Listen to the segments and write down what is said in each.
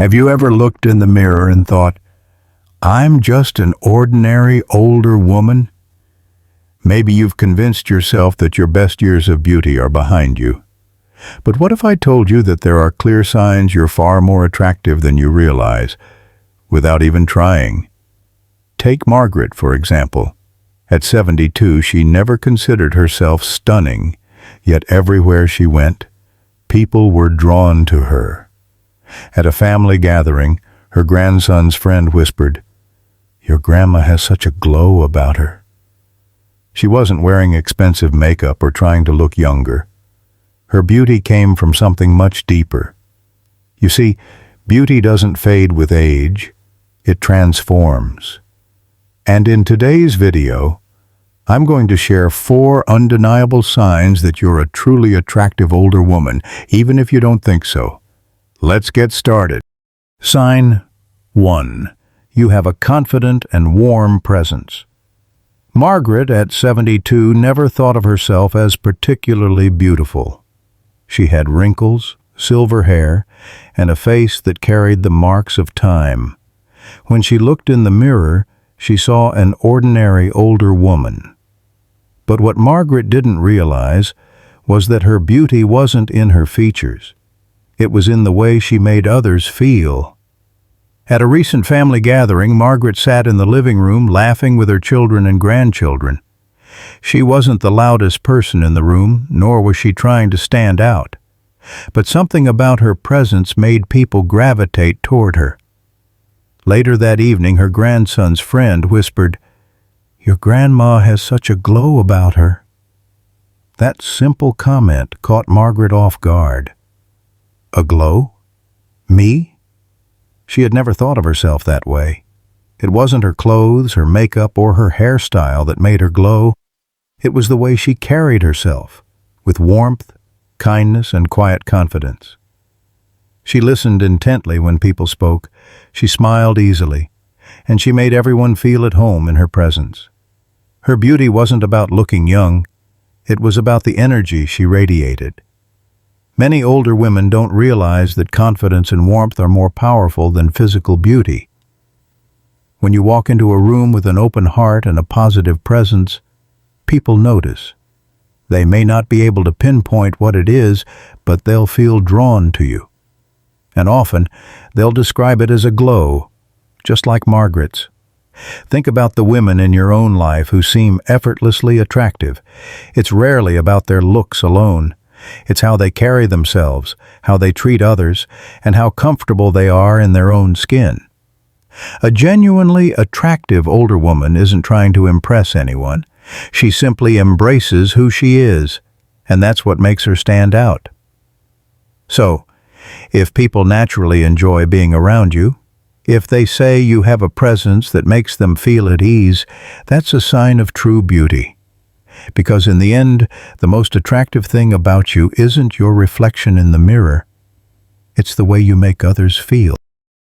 Have you ever looked in the mirror and thought, I'm just an ordinary older woman? Maybe you've convinced yourself that your best years of beauty are behind you. But what if I told you that there are clear signs you're far more attractive than you realize, without even trying? Take Margaret, for example. At 72, she never considered herself stunning, yet everywhere she went, people were drawn to her. At a family gathering, her grandson's friend whispered, "Your grandma has such a glow about her." She wasn't wearing expensive makeup or trying to look younger. Her beauty came from something much deeper. You see, beauty doesn't fade with age, it transforms. And in today's video, I'm going to share 4 undeniable signs that you're a truly attractive older woman, even if you don't think so. Let's get started. Sign 1. You have a confident and warm presence. Margaret, at 72, never thought of herself as particularly beautiful. She had wrinkles, silver hair, and a face that carried the marks of time. When she looked in the mirror, she saw an ordinary older woman. But what Margaret didn't realize was that her beauty wasn't in her features. It was in the way she made others feel. At a recent family gathering, Margaret sat in the living room laughing with her children and grandchildren. She wasn't the loudest person in the room, nor was she trying to stand out. But something about her presence made people gravitate toward her. Later that evening, her grandson's friend whispered, "Your grandma has such a glow about her." That simple comment caught Margaret off guard. A glow? Me? She had never thought of herself that way. It wasn't her clothes, her makeup, or her hairstyle that made her glow. It was the way she carried herself, with warmth, kindness, and quiet confidence. She listened intently when people spoke. She smiled easily, and she made everyone feel at home in her presence. Her beauty wasn't about looking young. It was about the energy she radiated. Many older women don't realize that confidence and warmth are more powerful than physical beauty. When you walk into a room with an open heart and a positive presence, people notice. They may not be able to pinpoint what it is, but they'll feel drawn to you. And often, they'll describe it as a glow, just like Margaret's. Think about the women in your own life who seem effortlessly attractive. It's rarely about their looks alone. It's how they carry themselves, how they treat others, and how comfortable they are in their own skin. A genuinely attractive older woman isn't trying to impress anyone. She simply embraces who she is, and that's what makes her stand out. So, if people naturally enjoy being around you, if they say you have a presence that makes them feel at ease, that's a sign of true beauty. Because in the end, the most attractive thing about you isn't your reflection in the mirror. It's the way you make others feel.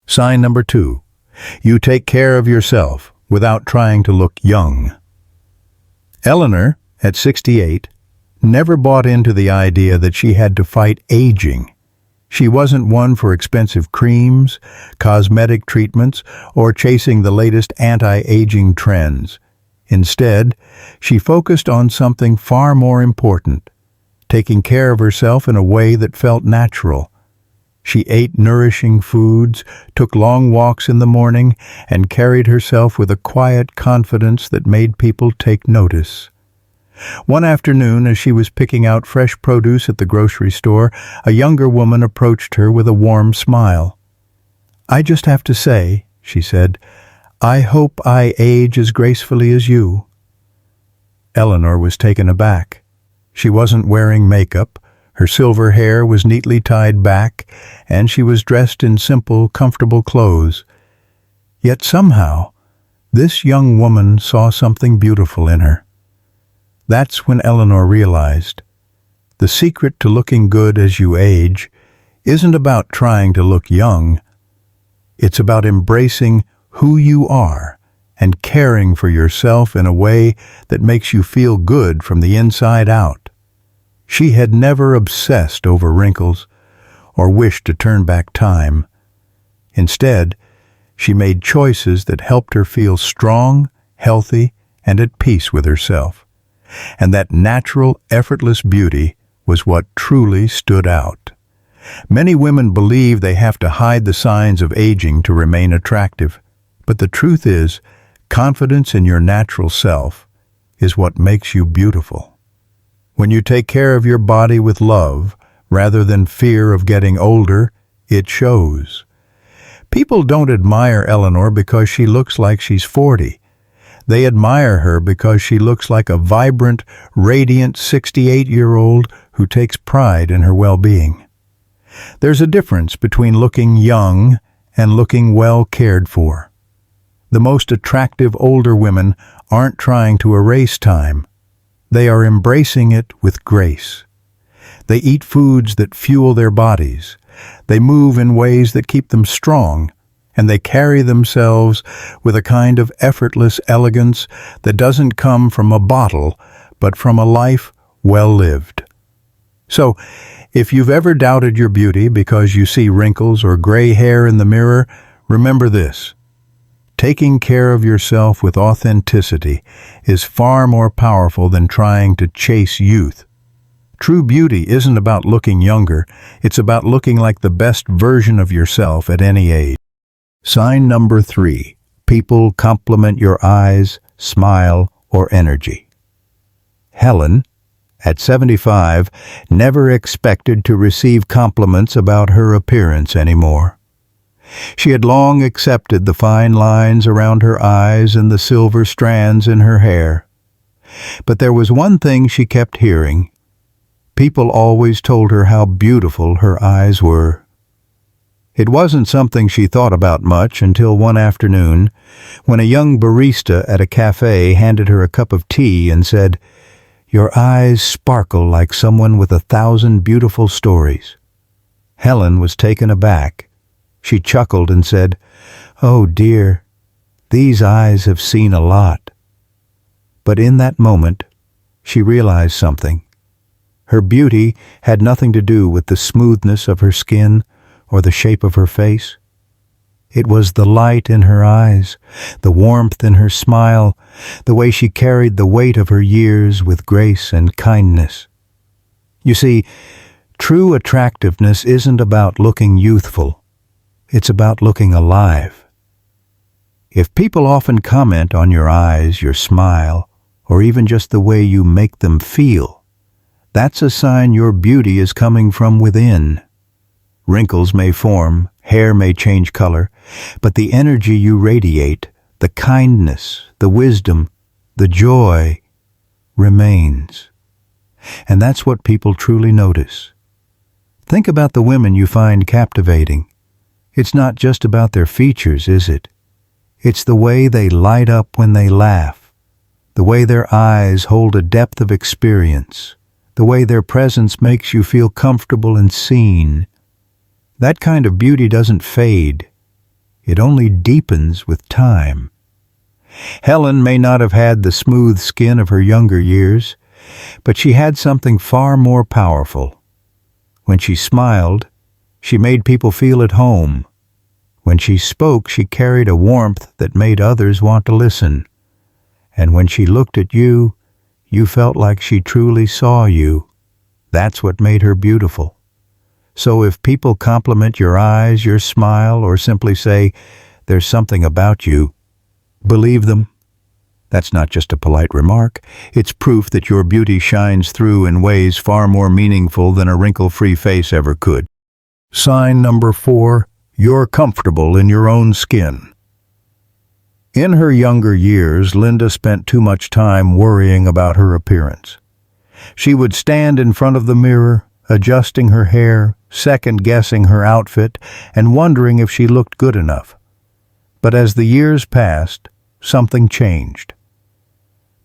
Sign number 2. You take care of yourself without trying to look young. Eleanor, at 68, never bought into the idea that she had to fight aging. She wasn't one for expensive creams, cosmetic treatments, or chasing the latest anti-aging trends. Instead, she focused on something far more important, taking care of herself in a way that felt natural. She ate nourishing foods, took long walks in the morning, and carried herself with a quiet confidence that made people take notice. One afternoon, as she was picking out fresh produce at the grocery store, a younger woman approached her with a warm smile. "I just have to say," she said, "I hope I age as gracefully as you." Eleanor was taken aback. She wasn't wearing makeup, her silver hair was neatly tied back, and she was dressed in simple, comfortable clothes. Yet somehow, this young woman saw something beautiful in her. That's when Eleanor realized the secret to looking good as you age isn't about trying to look young. It's about embracing who you are and caring for yourself in a way that makes you feel good from the inside out. She had never obsessed over wrinkles or wished to turn back time. Instead, she made choices that helped her feel strong, healthy, and at peace with herself. And that natural, effortless beauty was what truly stood out. Many women believe they have to hide the signs of aging to remain attractive. But the truth is, confidence in your natural self is what makes you beautiful. When you take care of your body with love, rather than fear of getting older, it shows. People don't admire Eleanor because she looks like she's 40. They admire her because she looks like a vibrant, radiant 68-year-old who takes pride in her well-being. There's a difference between looking young and looking well cared for. The most attractive older women aren't trying to erase time. They are embracing it with grace. They eat foods that fuel their bodies. They move in ways that keep them strong, and they carry themselves with a kind of effortless elegance that doesn't come from a bottle, but from a life well lived. So, if you've ever doubted your beauty because you see wrinkles or gray hair in the mirror, remember this. Taking care of yourself with authenticity is far more powerful than trying to chase youth. True beauty isn't about looking younger, it's about looking like the best version of yourself at any age. Sign number 3. People compliment your eyes, smile, or energy. Helen, at 75, never expected to receive compliments about her appearance anymore. She had long accepted the fine lines around her eyes and the silver strands in her hair. But there was one thing she kept hearing. People always told her how beautiful her eyes were. It wasn't something she thought about much until one afternoon, when a young barista at a cafe handed her a cup of tea and said, "Your eyes sparkle like someone with 1,000 beautiful stories." Helen was taken aback. She chuckled and said, "Oh dear, these eyes have seen a lot." But in that moment, she realized something. Her beauty had nothing to do with the smoothness of her skin or the shape of her face. It was the light in her eyes, the warmth in her smile, the way she carried the weight of her years with grace and kindness. You see, true attractiveness isn't about looking youthful. It's about looking alive. If people often comment on your eyes, your smile, or even just the way you make them feel, that's a sign your beauty is coming from within. Wrinkles may form, hair may change color, but the energy you radiate, the kindness, the wisdom, the joy, remains. And that's what people truly notice. Think about the women you find captivating. It's not just about their features, is it? It's the way they light up when they laugh, the way their eyes hold a depth of experience, the way their presence makes you feel comfortable and seen. That kind of beauty doesn't fade. It only deepens with time. Helen may not have had the smooth skin of her younger years, but she had something far more powerful. When she smiled, she made people feel at home. When she spoke, she carried a warmth that made others want to listen. And when she looked at you, you felt like she truly saw you. That's what made her beautiful. So if people compliment your eyes, your smile, or simply say, "There's something about you," believe them. That's not just a polite remark. It's proof that your beauty shines through in ways far more meaningful than a wrinkle-free face ever could. Sign number 4. You're comfortable in your own skin. In her younger years, Linda spent too much time worrying about her appearance. She would stand in front of the mirror, adjusting her hair, second-guessing her outfit, and wondering if she looked good enough. But as the years passed, something changed.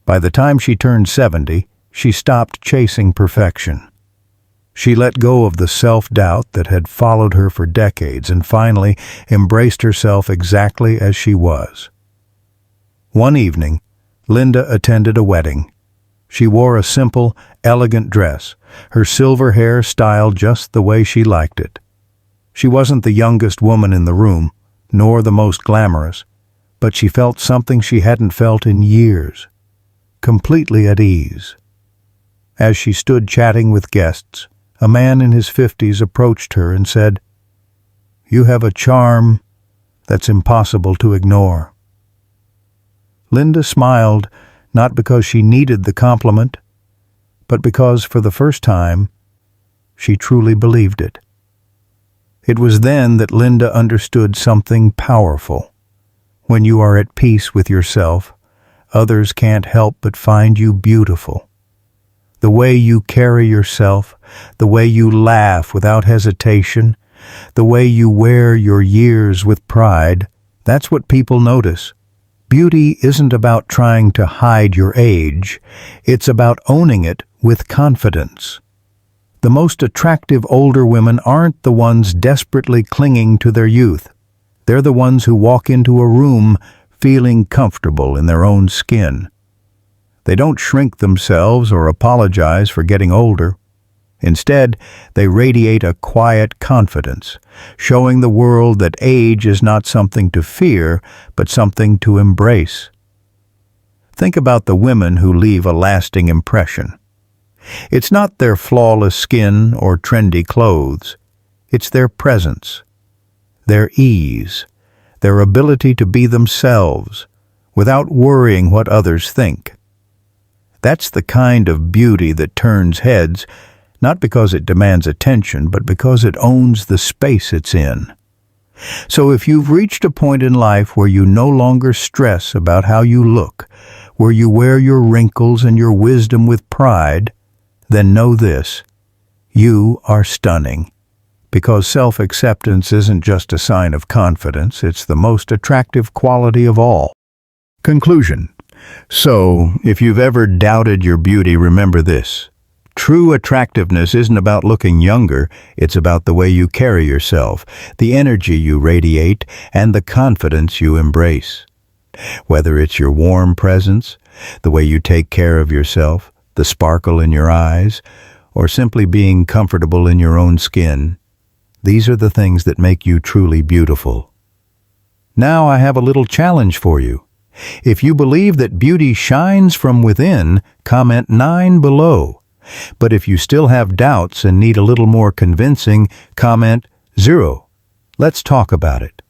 By the time she turned 70, she stopped chasing perfection. She let go of the self-doubt that had followed her for decades and finally embraced herself exactly as she was. One evening, Linda attended a wedding. She wore a simple, elegant dress, her silver hair styled just the way she liked it. She wasn't the youngest woman in the room, nor the most glamorous, but she felt something she hadn't felt in years, completely at ease. As she stood chatting with guests, a man in his 50s approached her and said, "You have a charm that's impossible to ignore." Linda smiled, not because she needed the compliment, but because, for the first time, she truly believed it. It was then that Linda understood something powerful. When you are at peace with yourself, others can't help but find you beautiful. The way you carry yourself, the way you laugh without hesitation, the way you wear your years with pride, that's what people notice. Beauty isn't about trying to hide your age, it's about owning it with confidence. The most attractive older women aren't the ones desperately clinging to their youth. They're the ones who walk into a room feeling comfortable in their own skin. They don't shrink themselves or apologize for getting older. Instead, they radiate a quiet confidence, showing the world that age is not something to fear, but something to embrace. Think about the women who leave a lasting impression. It's not their flawless skin or trendy clothes. It's their presence, their ease, their ability to be themselves without worrying what others think. That's the kind of beauty that turns heads, not because it demands attention, but because it owns the space it's in. So if you've reached a point in life where you no longer stress about how you look, where you wear your wrinkles and your wisdom with pride, then know this: you are stunning. Because self-acceptance isn't just a sign of confidence, it's the most attractive quality of all. Conclusion. So, if you've ever doubted your beauty, remember this. True attractiveness isn't about looking younger, it's about the way you carry yourself, the energy you radiate, and the confidence you embrace. Whether it's your warm presence, the way you take care of yourself, the sparkle in your eyes, or simply being comfortable in your own skin, these are the things that make you truly beautiful. Now I have a little challenge for you. If you believe that beauty shines from within, comment 9 below. But if you still have doubts and need a little more convincing, comment 0. Let's talk about it.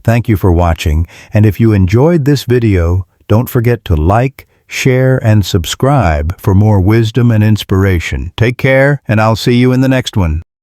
Thank you for watching, and if you enjoyed this video, don't forget to like, share, and subscribe for more wisdom and inspiration. Take care, and I'll see you in the next one.